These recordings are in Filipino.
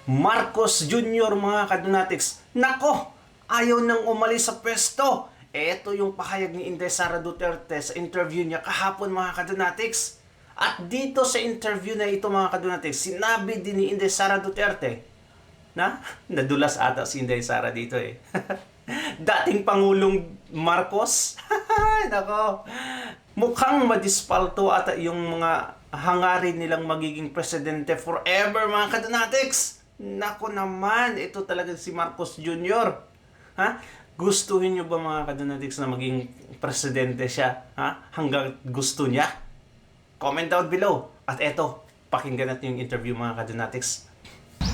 Marcos Jr. mga kadonatics. Nako, ayaw nang umalis sa pwesto. Ito yung pahayag ni Inday Sara Duterte sa interview niya kahapon mga kadonatics. At dito sa interview na ito mga kadonatics, sinabi din ni Inday Sara Duterte na nadulas ata si Inday Sara dito eh. Dating Pangulong Marcos. Nako. Mukhang madispalto ata yung mga hangarin nilang magiging presidente forever mga kadonatics. Nako naman, ito talaga si Marcos Jr. Ha? Gustuhin nyo ba mga kadonatics na maging presidente siya? Ha? Hanggang gusto niya? Comment down below. At eto, pakinggan natin yung interview mga kadonatics.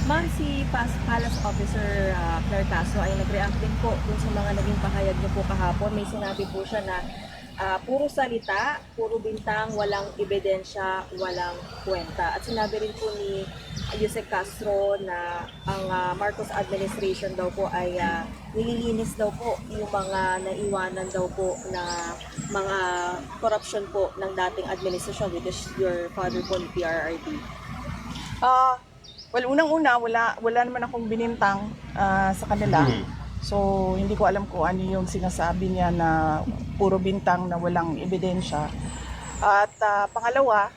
Ma'am, si Palace Officer Claire Tasso ay nag-react din po dun sa mga naging pahayag niyo po kahapon. May sinabi po siya na puro salita, puro bintang, walang ebidensya, walang kwenta. At sinabi rin po ni Yusek Castro na ang Marcos administration daw po ay nililinis daw po yung mga naiwanan daw po na mga corruption po ng dating administration, which is your father po ni PRRD. Well, unang-una, wala naman akong binintang sa kanila. So, hindi ko alam kung ano yung sinasabi niya na puro bintang na walang ebidensya. At pangalawa,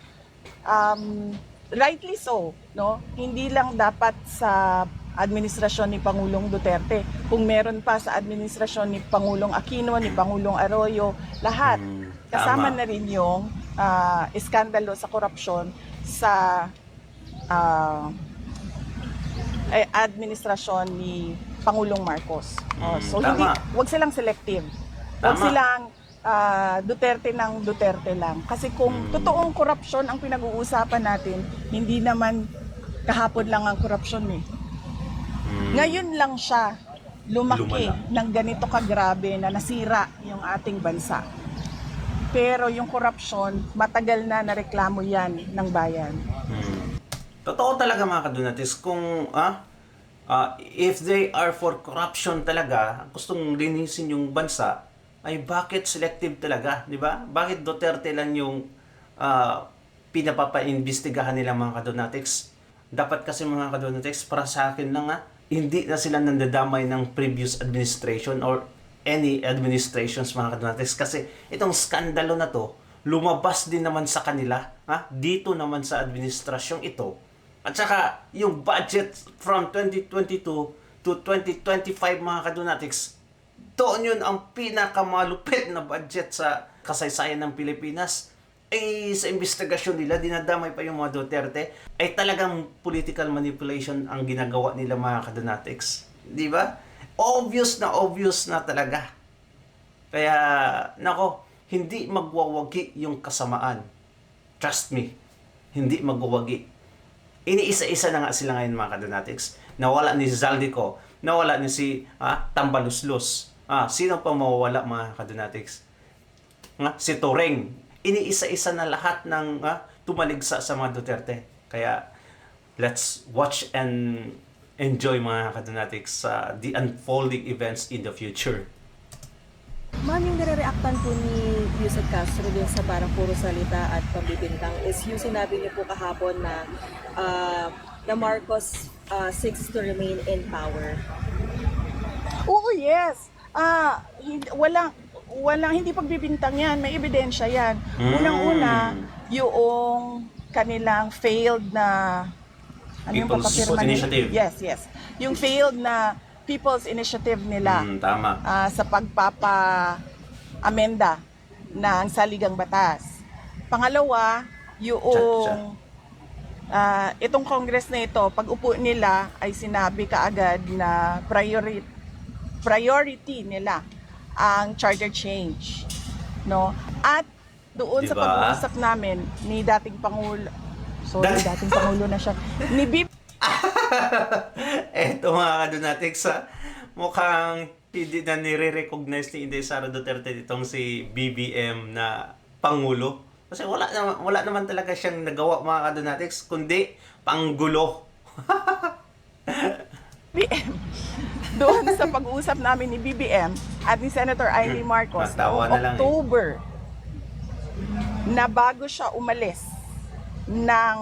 rightly so, no? Hindi lang dapat sa administrasyon ni Pangulong Duterte. Kung meron pa sa administrasyon ni Pangulong Aquino, ni Pangulong Arroyo, lahat. Kasama na rin yung iskandalo sa korupsyon sa administrasyon ni Pangulong Marcos. So wag silang selective. Wag silang Duterte ng Duterte lang. Kasi kung totoong korupsyon ang pinag-uusapan natin, hindi naman kahapon lang ang korupsyon eh. Ngayon lang siya lumaki ng ganito kagrabe na nasira yung ating bansa. Pero yung korupsyon, matagal na nareklamo yan ng bayan. Totoo talaga mga kadonatics, kung if they are for corruption talaga, gustong linisin yung bansa, ay bakit selective talaga, di ba? Bakit Duterte lang yung pinapapa-imbestigahan nila mga kadonatics? Dapat kasi mga kadonatics, para sa akin lang hindi na sila nandadamay ng previous administration or any administrations mga kadonatics, kasi itong skandalo na to, lumabas din naman sa kanila, dito naman sa administrasyong ito. At saka, yung budget from 2022 to 2025 mga kadonatics, doon yun ang pinakamalupit na budget sa kasaysayan ng Pilipinas. Sa investigasyon nila, dinadamay pa yung mga Duterte, ay talagang political manipulation ang ginagawa nila mga kadonatics. Di ba? Obvious na talaga. Kaya, nako, hindi magwawagi yung kasamaan. Trust me, hindi magwawagi. Iniisa-isa na nga sila ngayon mga kadonatics. Nawala ni Zaldico, nawala ni si Tambaluslos. Sino pa mawawala mga kadonatics? Si Toreng. Iniisa-isa na lahat ng tumaligsa sa mga Duterte. Kaya let's watch and enjoy mga kadonatics the unfolding events in the future. Ma'am, yung nare-reactan po ni Yusek Castro din sa parang puro salita at pambibintang is yung sinabi niyo po kahapon na the Marcos seeks to remain in power. Oo, yes. Hindi pagbibintang yan. May ebidensya yan. Unang-una, yung kanilang failed na People's Initiative. Yes. Yung failed na People's Initiative nila. Tama. Sa pagpapa-amenda ng saligang batas. Pangalawa, yung itong Congress na ito, pag upo nila ay sinabi kaagad na priority nila ang charter change, no? At doon sa pag-uusap namin ni dating Pangulo, dating Pangulo na siya, ni BP. Eto mga kadonatics, mukhang hindi na nire-recognize ni Inday Sara Duterte itong si BBM na Pangulo. Kasi wala naman talaga siyang nagawa mga kadonatics, kundi panggulo. BBM. Doon sa pag-uusap namin ni BBM at ni Senator Amy Marcos noong October, na bago siya umalis ng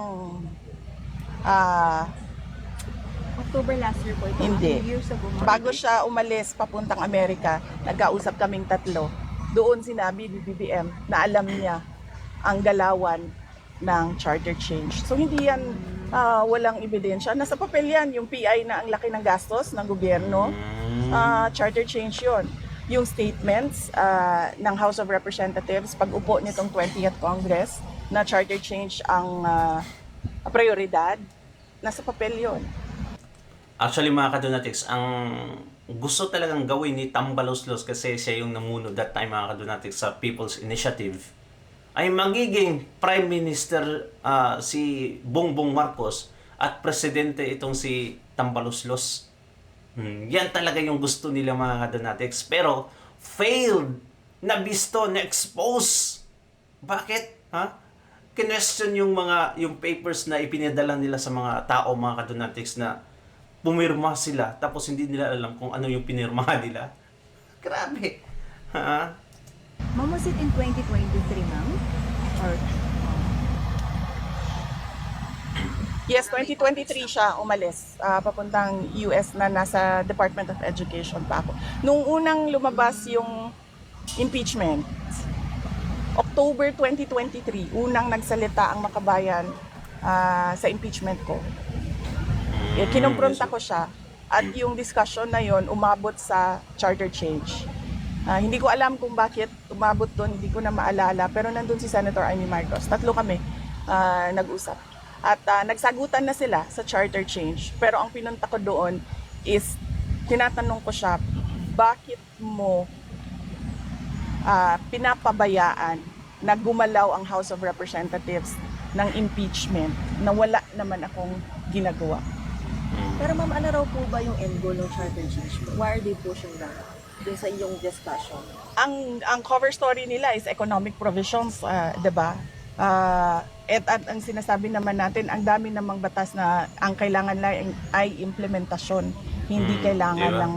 October last year po ito. Hindi. 2 years ago. Bago siya umalis papuntang Amerika, nagkausap kaming tatlo. Doon sinabi ni BBM na alam niya ang galawan ng charter change. So hindi yan walang ebidensya. Nasa papel yan, yung PI na ang laki ng gastos ng gobyerno. Charter change yon. Yung statements ng House of Representatives pag upo nitong 20th Congress na charter change ang prioridad, nasa papel yon. Actually mga kadonatics, ang gusto talagang gawin ni Tambaloslos kasi siya yung namuno that time mga kadonatics sa People's Initiative ay magiging Prime Minister si Bongbong Marcos at Presidente itong si Tambaloslos. Yan talaga yung gusto nila mga kadonatics. Pero failed, nabisto, na-expose. Bakit? Kinwestiyon yung papers na ipinadala nila sa mga tao mga kadonatics na pumirma sila tapos hindi nila alam kung ano yung pinirma nila. Grabe. Ma'am, was it in 2023, ma'am? Or Yes, 2023 siya umalis. Papuntang US na nasa Department of Education pa ako. Nung unang lumabas yung impeachment, October 2023, unang nagsalita ang Makabayan sa impeachment ko. Kinumpronta ko siya at yung discussion na yon umabot sa charter change. Hindi ko alam kung bakit umabot doon, hindi ko na maalala, pero nandun si Senator Amy Marcos. Tatlo kami nag-usap. At nagsagutan na sila sa charter change. Pero ang pinunta ko doon is, tinatanong ko siya, bakit mo pinapabayaan na gumalaw ang House of Representatives ng impeachment na wala naman akong ginagawa? pero ma'am, ano raw po ba yung end goal ng charter change? Why are they pushing that dun sa iyong discussion? Ang cover story nila is economic provisions, 'di ba? At ang sinasabi naman natin, ang dami namang batas na ang kailangan lang ay implementasyon, hindi kailangan diba? ng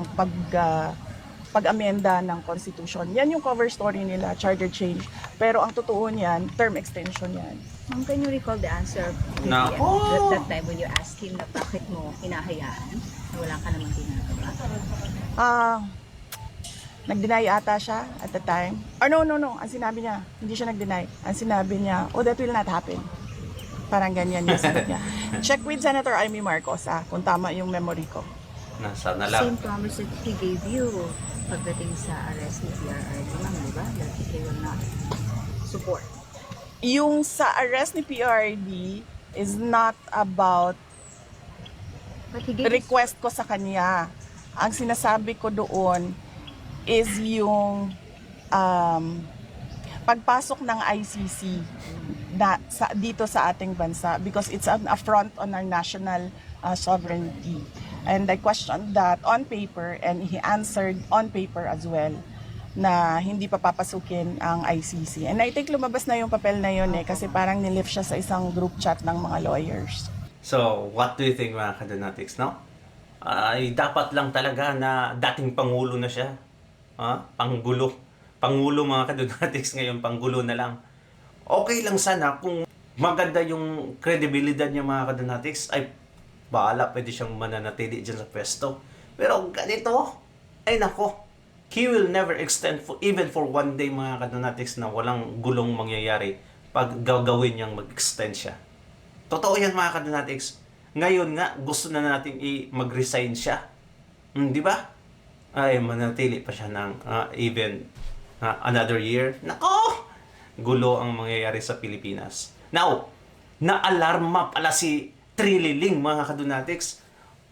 pag-amenda ng constitution. Yan yung cover story nila, charter change. Pero ang totoo niyan, term extension yan. Ma'am, can you recall the answer to Nako! that time when you asked him na bakit mo hinahayaan na wala ka namang ginagawa? Nag-deny ata siya at the time. No. Ang sinabi niya, hindi siya nag-deny. Ang sinabi niya, that will not happen. Parang ganyan yung sagot niya. Check with Senator Amy Marcos, kung tama yung memory ko. Nasa na lang. Same promise that he gave you pagdating sa arrest ni PRRD, ma'am, di ba? That they will not support. Yung sa arrest ni PRD is not about But he gave request ko sa kanya. Ang sinasabi ko doon is yung pagpasok ng ICC dito sa ating bansa because it's an affront on our national sovereignty. And I questioned that on paper and he answered on paper as well na hindi pa papasukin ang ICC. And I think lumabas na yung papel na yun kasi parang nilift siya sa isang group chat ng mga lawyers. So, what do you think mga kadonatics, no? Ay dapat lang talaga na dating pangulo na siya. Panggulo. Pangulo mga kadonatics ngayon, panggulo na lang. Okay lang sana kung maganda yung credibility niya mga kadonatics, ay bahala, pwede siyang mananatili dyan sa pwesto. Pero ganito, ay nako, he will never extend even for one day mga kadonatics na walang gulong mangyayari pag gagawin niyang mag-extend siya. Totoo yan mga kadonatics. Ngayon nga, gusto na natin mag-resign siya. Di ba? Ay, manatili pa siya ng even another year. Nako! Gulo ang mangyayari sa Pilipinas. Now, naalarma pala si Trililing mga kadonatics.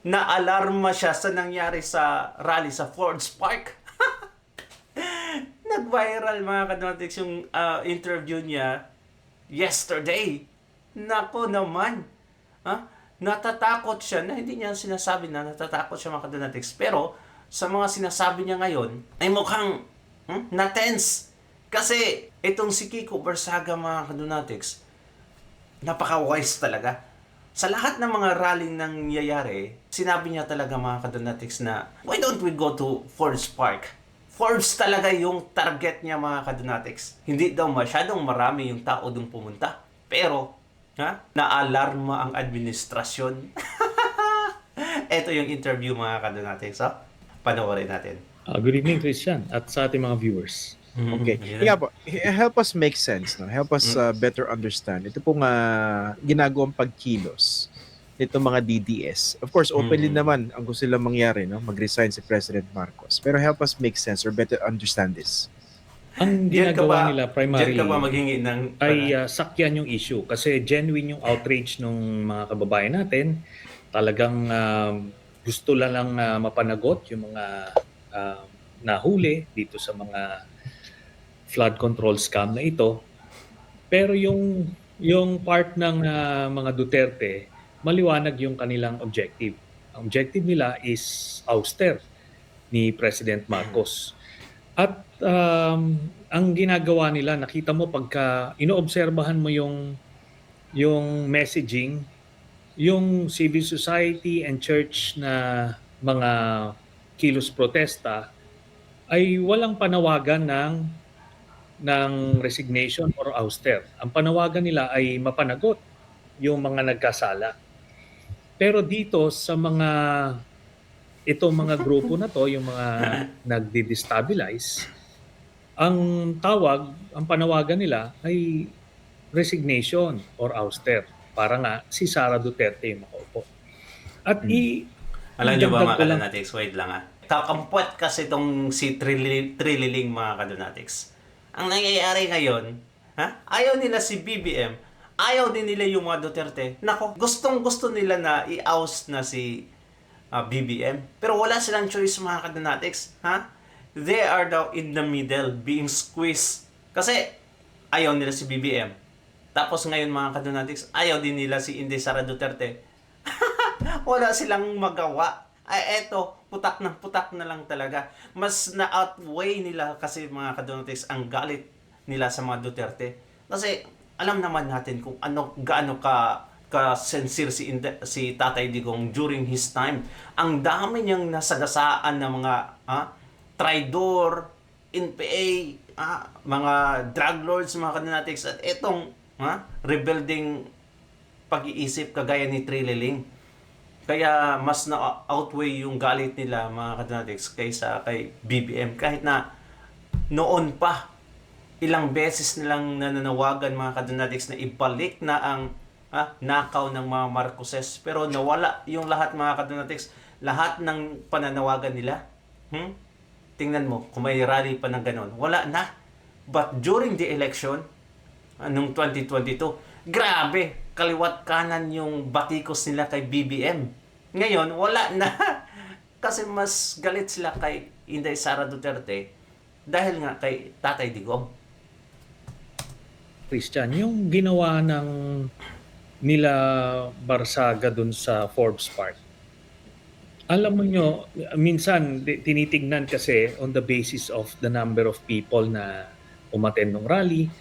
Naalarma siya sa nangyari sa rally sa Ford's Park. Nag-viral mga kadonatics yung interview niya yesterday. Nako naman. Natatakot siya na hindi niya sinasabi na natatakot siya mga kadonatics. Pero sa mga sinasabi niya ngayon ay mukhang na-tense. Kasi itong si Kiko Barsaga mga kadonatics, napaka-wise talaga. Sa lahat ng mga rallying nangyayari, sinabi niya talaga mga kadonatics na why don't we go to Ford's Park? Ford's talaga yung target niya mga kadonatics. Hindi daw masyadong marami yung tao dong pumunta. Pero, naalarma ang administrasyon. Ito yung interview mga kadonatics. So, panoorin natin. Good evening, Christian, at sa ating mga viewers. Okay. Yeah po, help us make sense, no? Help us better understand. Ito pong ginagawang pagkilos nito mga DDS. Of course, openly naman ang gusto nilang mangyari, no? Mag-resign si President Marcos. Pero help us make sense or better understand this. Ang ginagawa nila primarily Diyan ka ba maghingi ng... ay sakyan yung issue kasi genuine yung outrage ng mga kababayan natin. Talagang gusto lang mapanagot yung mga nahuli dito sa mga flood control scam na ito. Pero yung part ng mga Duterte, maliwanag yung kanilang objective. Ang objective nila is ouster ni President Marcos. At ang ginagawa nila, nakita mo pagka inoobserbahan mo yung messaging, yung civil society and church na mga kilos protesta ay walang panawagan ng resignation or ouster. Ang panawagan nila ay mapanagot yung mga nagkasala. Pero dito sa itong mga grupo na to, yung mga nagdi-destabilize, ang panawagan nila ay resignation or ouster para nga si Sara Duterte yung makaupo. At Alam niyo ba idagdag mga ko lang- kadonatics? Wait lang Kakampwat kasi itong si Trililing mga kadonatics. Ang nangyayari ngayon, ayaw nila si BBM, ayaw din nila yung mga Duterte. Nako, gustong-gusto nila na i-oust na si BBM. Pero wala silang choice mga kadonatics. They are daw in the middle, being squeezed. Kasi ayaw nila si BBM. Tapos ngayon mga kadonatics, ayaw din nila si Inday Sara Duterte. Wala silang magawa. Ay eto, putak na lang talaga. Mas na-outweigh nila kasi mga kadonatics ang galit nila sa mga Duterte. Kasi alam naman natin kung gaano ka-sincere si Tatay Digong during his time. Ang dami niyang nasagasaan ng mga traidor, NPA, mga drug lords, mga kadonatics. At itong rebuilding pag-iisip kagaya ni Trililing. Kaya mas na-outweigh yung galit nila mga kadonatics kaysa kay BBM. Kahit na noon pa, ilang beses nilang nananawagan mga kadonatics na ibalik na ang nakaw ng mga Marcoses. Pero nawala yung lahat mga kadonatics. Lahat ng pananawagan nila. Tingnan mo, kung may rally pa ng ganon. Wala na. But during the election, nung 2022, grabe, kaliwat kanan yung batikos nila kay BBM. Ngayon, wala na. Kasi mas galit sila kay Inday Sara Duterte dahil nga kay Tatay Digong. Christian, yung ginawa ng nila Barsaga dun sa Forbes Park. Alam mo nyo, minsan tinitignan kasi on the basis of the number of people na umattend ng rally.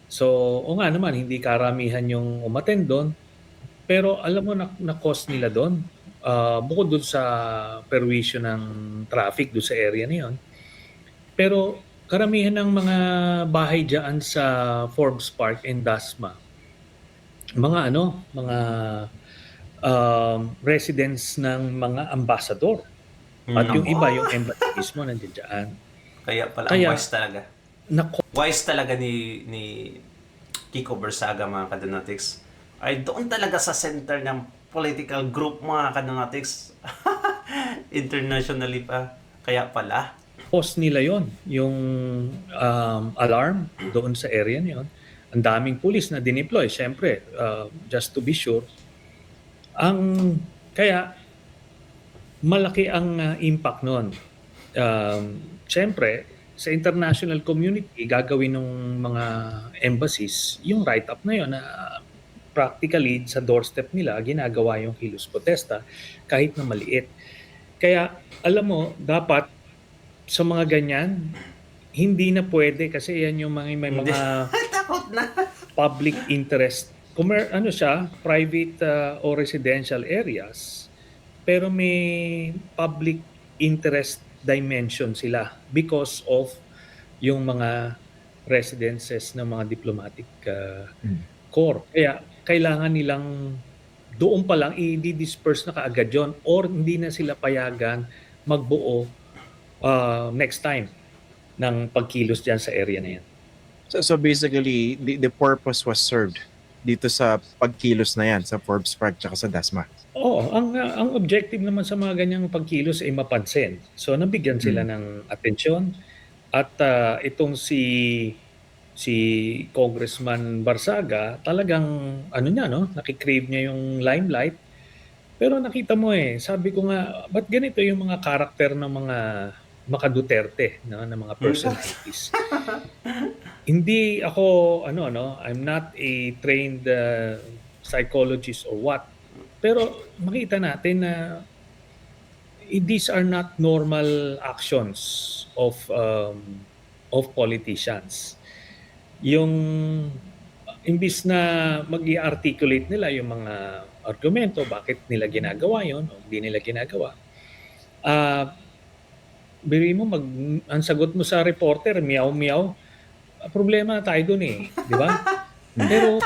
So, o nga naman, hindi karamihan yung umattend doon. Pero alam mo na cost nila doon. Bukod doon sa perwisyo ng traffic doon sa area na yun. Pero karamihan ng mga bahay dyan sa Forbes Park and Dasma, mga residents ng mga ambassador. At yung iba, yung embassy mismo nandiyan dyan. Kaya pala, Kaya, wise talaga. Wise talaga ni Kiko Barsaga mga kadonatics. Ay doon talaga sa center ng political group mga kadonatics. Internationally pa. Kaya pala. Post nila yon yung alarm doon sa area na yun. Ang daming pulis na dineploy, syempre, just to be sure. Kaya malaki ang impact noon. Syempre, sa international community, gagawin ng mga embassies yung write-up na yun na practically sa doorstep nila, ginagawa yung kilos protesta kahit na maliit. Kaya alam mo, dapat sa mga ganyan, hindi na pwede kasi yan yung may mga Takot na. public interest, private or residential areas, pero may public interest dimension sila because of yung mga residences ng mga diplomatic corps. Kaya kailangan nilang doon pa lang i-disperse na kaagad yon or hindi na sila payagan magbuo next time ng pagkilos dyan sa area na yan. So basically, the purpose was served dito sa pagkilos na yan sa Forbes Park tsaka sa Dasma. Oo, ang objective naman sa mga ganyang pagkilos ay mapansin. So nabigyan sila ng atensyon at itong si Congressman Barsaga talagang nakikrave niya yung limelight. Pero nakita mo sabi ko nga, ba't ganito yung mga karakter ng mga maka-Duterte, no, ng mga personalities. Hindi ako I'm not a trained psychologist or what. Pero makita natin na these are not normal actions of politicians. Yung imbis na mag-i-articulate nila yung mga argumento bakit nila ginagawa yon o hindi nila ginagawa. Biri mo ang sagot mo sa reporter meow. Problema tayo dun di ba? Pero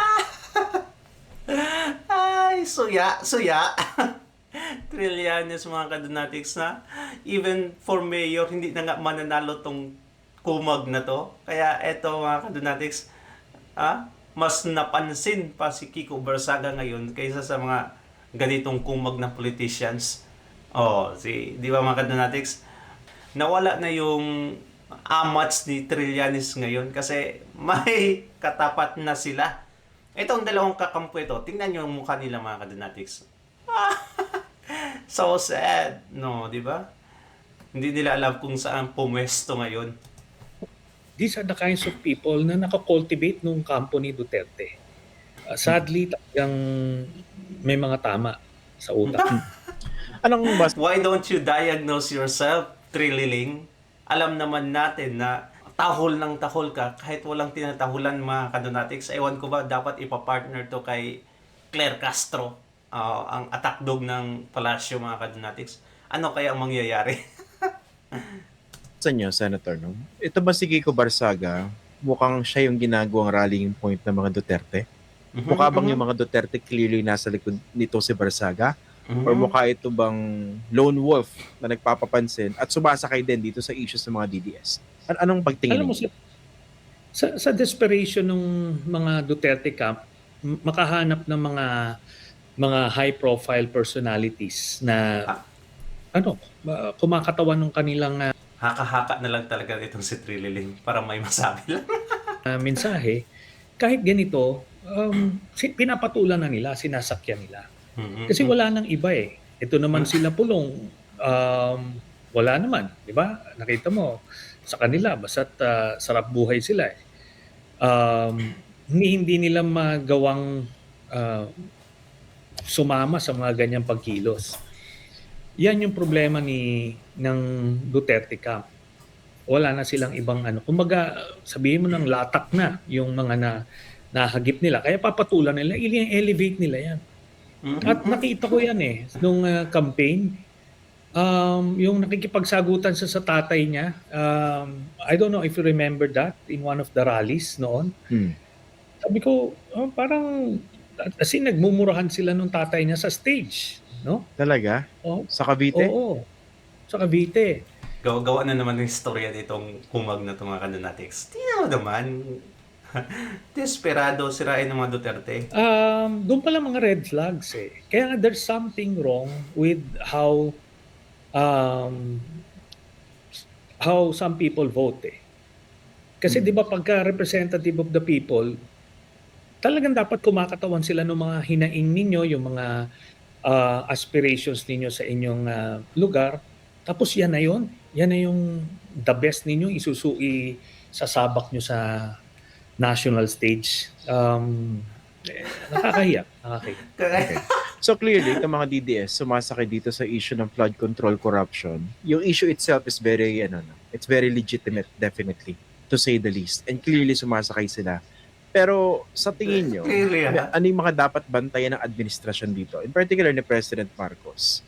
Ay, suya. Trillanes mga kadonatics na even for mayor, hindi na nga mananalo tong kumag na to. Kaya eto mga kadonatics, mas napansin pa si Kiko Barsaga ngayon kaysa sa mga ganitong kumag na politicians. Di ba mga kadonatics? Nawala na yung amats ni Trillanes ngayon kasi may katapat na sila. Itong dalawang kakampo ito, tingnan nyo ang mukha nila mga kadonatics. So sad, no, di ba? Hindi nila alam kung saan pumwesto ngayon. these are the kinds of people na nakakultivate nung kampo ni Duterte. Sadly, talagang may mga tama sa utak. Anong mas Why don't you diagnose yourself, Trililing? Alam naman natin na tahol ng tahol ka kahit walang tinatahulan mga kadonatics. Ewan ko ba dapat ipapartner to kay Claire Castro, ang attack dog ng Palasyo mga kadonatics. Ano kaya ang mangyayari? sa inyo, Senator, no? Ito ba si Kiko Barsaga, mukhang siya yung ginagawang rallying point ng mga Duterte? Mukha bang yung mga Duterte clearly nasa likod nito si Barsaga? Or mukha ito bang lone wolf na nagpapapansin at sumasakay din dito sa issues ng mga DDS? Anong pagtingin Alam mo, niyo? sa desperation ng mga Duterte camp, makahanap ng mga high-profile personalities na kumakatawan ng kanilang Haka-haka na lang talaga itong si Trililing para may masabi lang. mensahe. Kahit ganito, pinapatulan na nila, sinasakyan nila. Kasi wala nang iba Ito naman sila pulong, wala naman, di ba? Nakita mo, sa kanila, basta't sarap buhay sila hindi nila magawang sumama sa mga ganyang pagkilos. Yan yung problema ng Duterte camp. Wala na silang ibang Kumbaga, sabihin mo ng latak na yung mga nahagip nila. Kaya papatulan nila, i-elevate nila yan. At nakita ko yan nung campaign. Yung nakikipagsagutan sa tatay niya. I don't know if you remember that in one of the rallies noon. Sabi ko, parang kasi nagmumurahan sila nung tatay niya sa stage. No? Talaga? Oh, Sa Cavite? Oo. Sa Cavite. Gawa na naman ng istorya nitong kumag na itong mga kadonatics. Tingnan mo naman. Desperado sirain ng mga Duterte. Doon pala mga red flags Kaya nga there's something wrong with how some people vote Kasi 'di ba pagka representative of the people, talagang dapat kumakatawan sila ng mga hinaing ninyo, yung mga aspirations ninyo sa inyong lugar. Tapos yan na yun. Yan na yung the best ninyo sasabak nyo sa national stage. Nakakahiya. Okay. So clearly, itong mga DDS sumasakay dito sa issue ng flood control corruption. Yung issue itself is very, it's very legitimate, definitely, to say the least. And clearly sumasakay sila. Pero sa tingin nyo, ano yung mga dapat bantayan ng administrasyon dito? In particular ni President Marcos.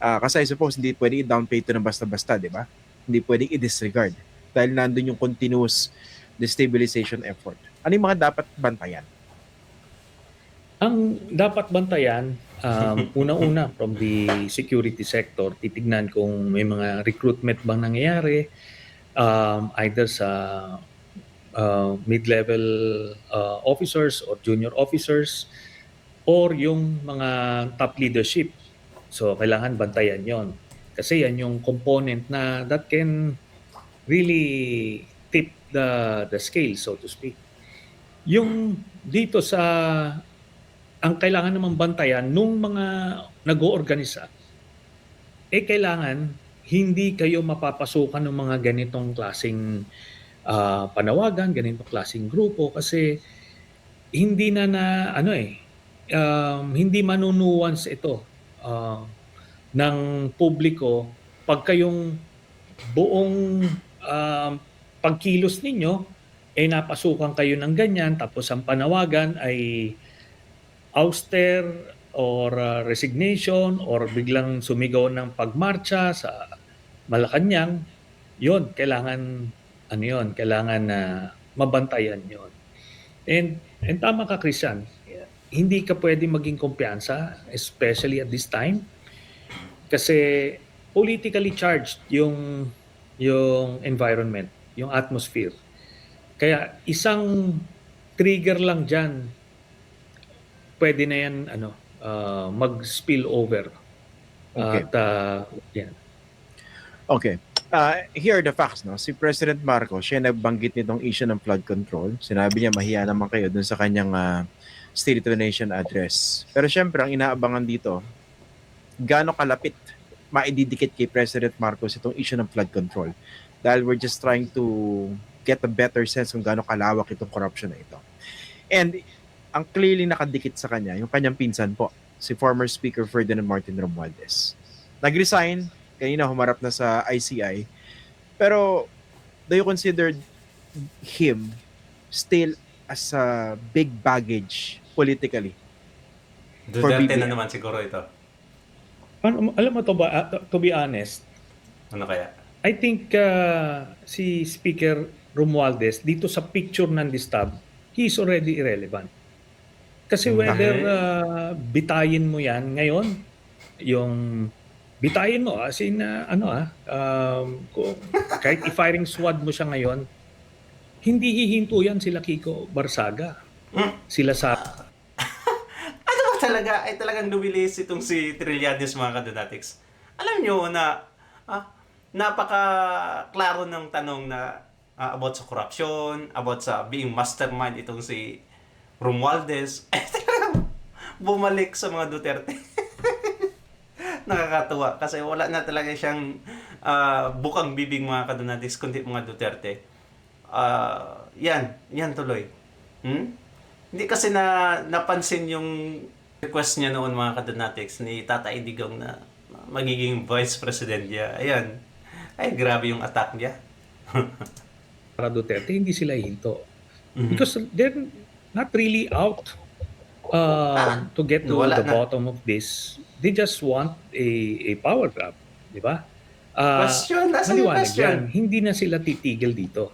Kasi I suppose hindi pwede i-downplay ito ng basta-basta, di ba? Hindi pwede i-disregard. Dahil nandun yung continuous destabilization effort. Ano yung mga dapat bantayan? Ang dapat bantayan, Una-una, from the security sector, titignan kung may mga recruitment bang nangyayari, either sa mid-level officers or junior officers, or yung mga top leadership. So, kailangan bantayan yon. Kasi yan yung component na that can really tip the scale, so to speak. Yung dito sa ang kailangan namang bantayan nung mga nag-oorganisa, kailangan hindi kayo mapapasukan ng mga ganitong klaseng panawagan, ganitong klaseng grupo kasi hindi hindi manunuance ito ng publiko pag kayong buong pagkilos ninyo napasukan kayo ng ganyan tapos ang panawagan ay ouster or resignation or biglang sumigaw ng pagmarcha sa Malacanang, yon kailangan kailangan na mabantayan yon. And tama ka, Christian, hindi ka pwede maging kumpiyansa, especially at this time, kasi politically charged yung environment, yung atmosphere. Kaya isang trigger lang dyan, pwede na yan mag-spill over. Okay. At yan. Okay. Here are the facts, no? Si President Marcos, siya nagbanggit nitong issue ng flood control. Sinabi niya, mahiya naman kayo dun sa kanyang State of the Nation address. Pero syempre, ang inaabangan dito, gaano kalapit maididikit kay President Marcos itong issue ng flood control. Dahil we're just trying to get a better sense kung gaano kalawak itong corruption na ito. And ang clearly nakadikit sa kanya, yung kanyang pinsan po, si former Speaker Ferdinand Martin Romualdez. Nag-resign, kanina humarap na sa ICI, pero do you consider him still as a big baggage politically? Duterte BBM. na naman siguro ito. Alam mo to ba, to be honest, Ano kaya? I think si Speaker Romualdez dito sa picture ng distab, he is already irrelevant. Kasi whether bitayin mo yan ngayon, yung bitayin mo as in kahit i-firing squad mo siya ngayon, hindi hihinto yan sila Kiko Barsaga. Sila sa Ano ba talaga? Ay talagang lumilis itong si Trillanes, mga kadonatics. Alam nyo na napaka-klaro ng tanong na about sa corruption, about sa being mastermind itong si Romualdez. Ay talagang bumalik sa mga Duterte. Nakakatuwa kasi wala na talaga siyang bukang bibig, mga kadonatics, kundi mga Duterte. Yan tuloy. Hindi kasi napansin yung request niya noon, mga kadonatics, ni Tata Digong na magiging vice president niya. Ayan. Ay, grabe yung attack niya. para Duterte, hindi sila hinto. Because they're not really out to get to wala the na. bottom of this. They just want a power grab, di ba? Question, nasa yung maliwanag question? yan. Hindi na sila titigil dito.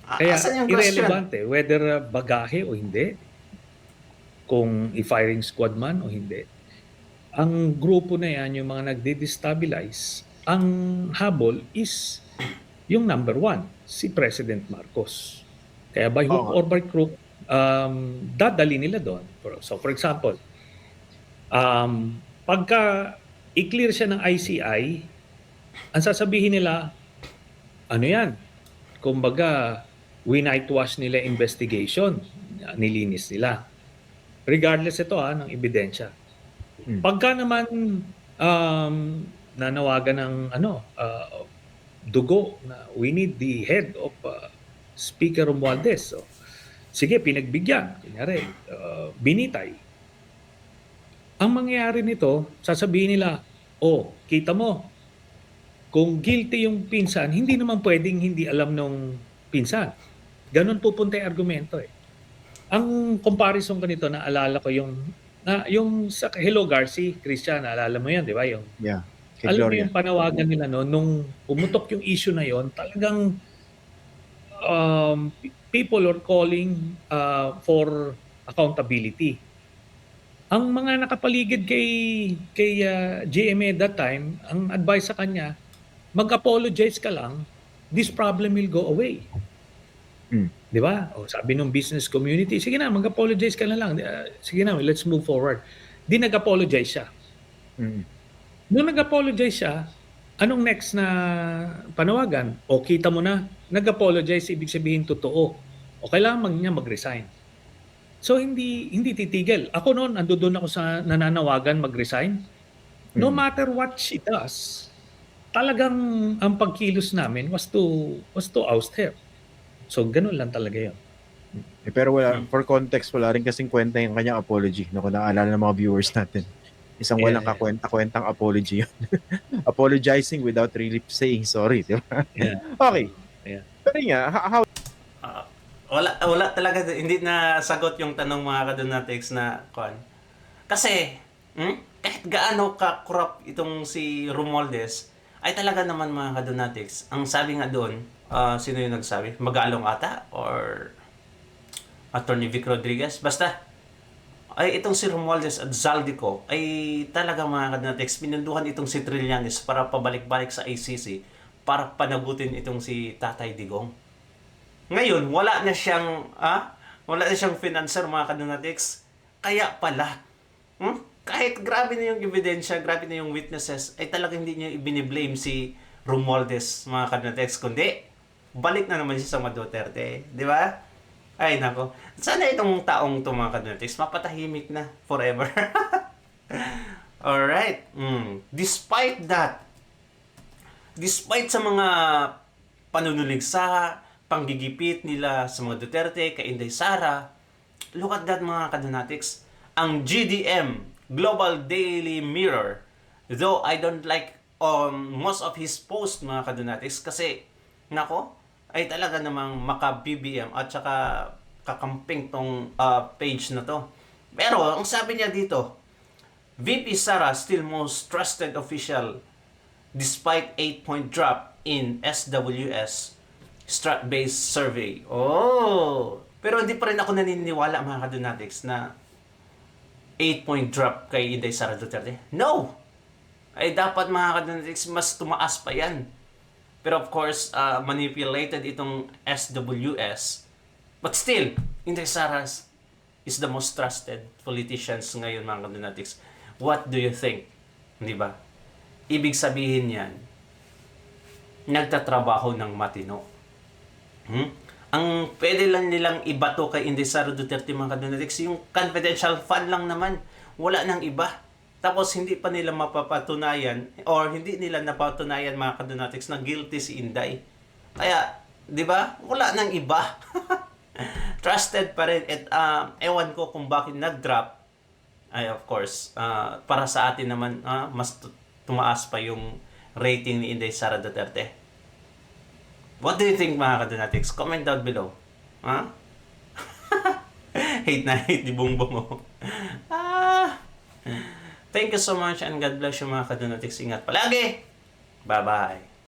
Kaya Asan yung question? irrelevant whether bagahe o hindi, kung i-firing squad man o hindi. Ang grupo na yan, yung mga nagde-destabilize, ang habol is yung number one, si President Marcos. Kaya by hook or by crook, dadali nila doon. So for example, pagka i-clear siya ng ICI, ang sasabihin nila, ano yan? Kumbaga, winightwash nila investigation, nilinis nila. Regardless ito ng ebidensya. Pagka naman nanawagan ng dugo na we need the head of Speaker Romualdez. So, sige, pinagbigyan. Kunyari, binitay. Ang mangyayari nito, sasabihin nila, kita mo, kung guilty yung pinsan, hindi naman pwedeng hindi alam nung pinsan. Ganon pupunta yung argumento eh. Ang comparison ko nito, naalala ko yung sa Hello Garci, Christian, naalala mo yan, di ba? Yung, Yeah. alam mo yung panawagan nila nung pumutok yung issue na yon, talagang people are calling for accountability. Ang mga nakapaligid kay GMA that time, ang advice sa kanya, mag-apologize ka lang, this problem will go away. Mm. Di ba? O, sabi ng business community, sige na, mag-apologize ka na lang. Sige na, let's move forward. Di nag-apologize siya. Mm. Nung nag-apologize siya, anong next na panawagan? O kita mo na, nag-apologize, ibig sabihin totoo. O kailangan niya mag-resign. So hindi titigil. Ako noon, ando doon ako sa nananawagan mag-resign. No matter what she does, talagang ang pagkilos namin was to oust her. So ganun lang talaga 'yon. Pero wala, for context, wala rin kasing kwenta yung kanyang apology. No, kung naalala ng mga viewers natin. Isang walang kakwenta-kwentang apology yun. Apologizing without really saying sorry, di ba? Yeah. Okay. Yeah. Pero nga, how Wala talaga, hindi na sagot yung tanong mga kadonatics na kon. Kasi, kahit gaano ka-corrupt itong si Romualdez, ay talaga naman mga kadonatics, ang sabi nga doon, sino yung nagsabi? Magalong ata? Or Attorney Vic Rodriguez? Basta, ay itong si Romualdez at Zaldico ay talaga mga kadonatics, pinunduhan itong si Trillanes para pabalik-balik sa ICC para panagutin itong si Tatay Digong. Ngayon, wala na siyang financer mga kadonatics. Kaya pala, kahit grabe na yung ebidensya, grabe na yung witnesses, ay talagang hindi niya ibiniblame si Romualdez mga kadonatics, kundi balik na naman siya sa Duterte, di ba? Ay nako, sana itong taong to mga kadonatics mapatahimik na forever. Alright, despite sa mga panunulig sa panggigipit nila sa mga Duterte, kay Inday Sara, look at that mga kadonatics. Ang GDM, Global Daily Mirror, though I don't like most of his posts mga kadonatics kasi, nako, ay talaga namang maka-BBM at saka kakamping tong page na to. Pero, ang sabi niya dito, VP Sara still most trusted official despite 8-point drop in SWS strat-based survey. Oh! Pero hindi pa rin ako naniniwala mga kadonatics na 8-point drop kay Inday Sara Duterte. No! Ay dapat mga kadonatics mas tumaas pa yan. Pero of course, manipulated itong SWS. But still, Inday Sara is the most trusted politicians ngayon mga kadonatics. What do you think? Di ba? Ibig sabihin yan, nagtatrabaho ng matino. Ang pwede lang nilang ibato kay Inday Sara Duterte mga kadonatics, yung confidential fund lang naman, wala nang iba. Tapos hindi pa nila mapapatunayan or hindi nila napatunayan mga kadonatics na guilty si Inday. Kaya, di ba? Wala nang iba. Trusted pa rin. At ewan ko kung bakit nag-drop. Ay of course, para sa atin naman, mas tumaas pa yung rating ni Inday Sara Duterte. What do you think mga kadonatics? Comment down below. Hate na hate ni Bongbong. Thank you so much and God bless you mga kadonatics. Ingat palagi. Bye-bye.